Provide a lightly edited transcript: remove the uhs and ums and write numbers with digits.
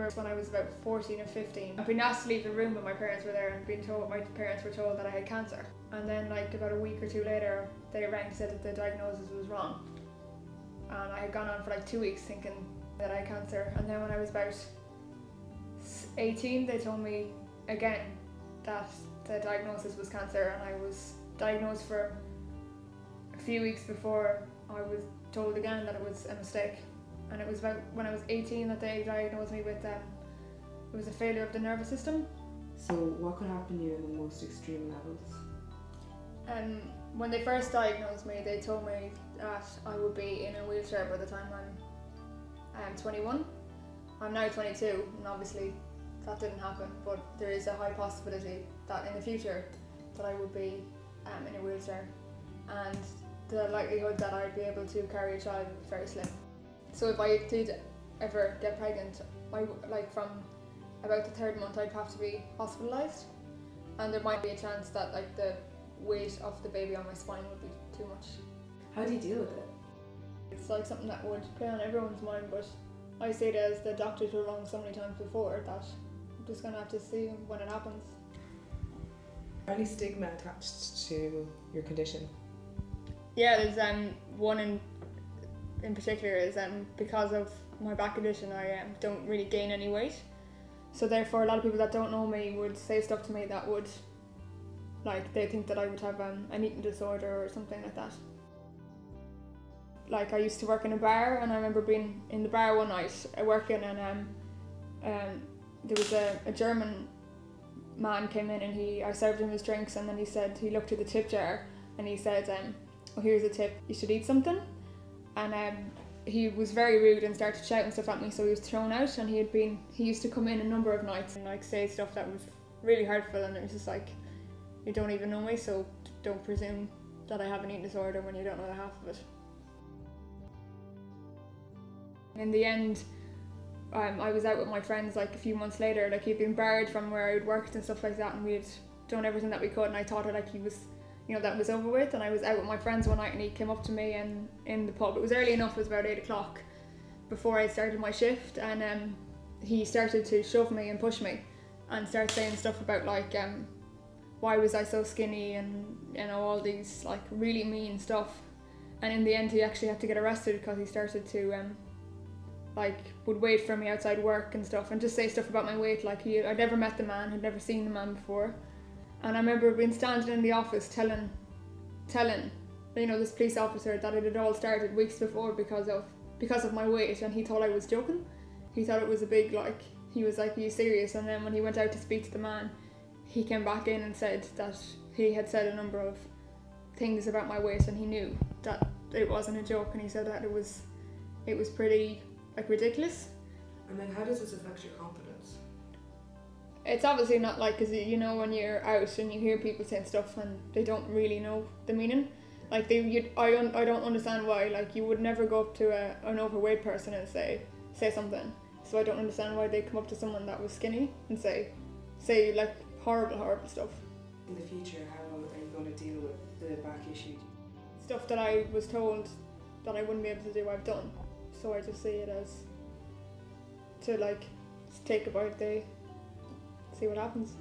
remember when I was about 14 or 15, I'd been asked to leave the room when my parents were there and my parents were told that I had cancer. And then like about a week or two later, they rang and said that the diagnosis was wrong. And I had gone on for like 2 weeks thinking that I had cancer. And then when I was about 18, they told me again that the diagnosis was cancer, and I was diagnosed for a few weeks before I was told again that it was a mistake. And it was about when I was 18 that they diagnosed me with it was a failure of the nervous system. So what could happen to you in the most extreme levels? When they first diagnosed me, they told me that I would be in a wheelchair by the time I'm 21. I'm now 22, and obviously that didn't happen, but there is a high possibility that in the future that I would be in a wheelchair, and the likelihood that I'd be able to carry a child is very slim. So if I did ever get pregnant, from about the 3rd month I'd have to be hospitalised, and there might be a chance that like the weight of the baby on my spine would be too much. How do you deal with it? It's like something that would play on everyone's mind, but I see it as the doctors were wrong so many times before that I'm just going to have to see when it happens. Any stigma attached to your condition? Yeah, there's one in particular is because of my back condition I don't really gain any weight. So therefore a lot of people that don't know me would say stuff to me that would, like, they think that I would have an eating disorder or something like that. Like I used to work in a bar, and I remember being in the bar one night working, and there was a German man came in, and I served him his drinks, and then he looked at the tip jar and he said, oh, here's a tip, you should eat something. And he was very rude and started shouting stuff at me, so he was thrown out. And he used to come in a number of nights and like say stuff that was really hurtful, and it was just like, you don't even know me, so don't presume that I have an eating disorder when you don't know the half of it. In the end, I was out with my friends like a few months later. Like he'd been barred from where I'd worked and stuff like that, and we had done everything that we could, and I thought it like he was, that was over with. And I was out with my friends one night, and he came up to me in the pub. It was early enough, it was about 8 o'clock before I started my shift, and he started to shove me and push me and start saying stuff about like why was I so skinny, and all these like really mean stuff. And in the end he actually had to get arrested because he started to would wait for me outside work and stuff, and just say stuff about my weight. Like I'd never met the man, had never seen the man before. And I remember being standing in the office telling this police officer that it had all started weeks before because of my weight, and he thought I was joking. He thought it was a big he was like, are you serious? And then when he went out to speak to the man, he came back in and said that he had said a number of things about my weight, and he knew that it wasn't a joke, and he said that it was pretty ridiculous. And then how does this affect your confidence? It's obviously not because when you're out and you hear people saying stuff and they don't really know the meaning. I don't understand why you would never go up to an overweight person and say something. So I don't understand why they come up to someone that was skinny and say horrible stuff. In the future, how are you going to deal with the back issue? Stuff that I was told that I wouldn't be able to do, I've done. So I just see it as to take a bite day, see what happens.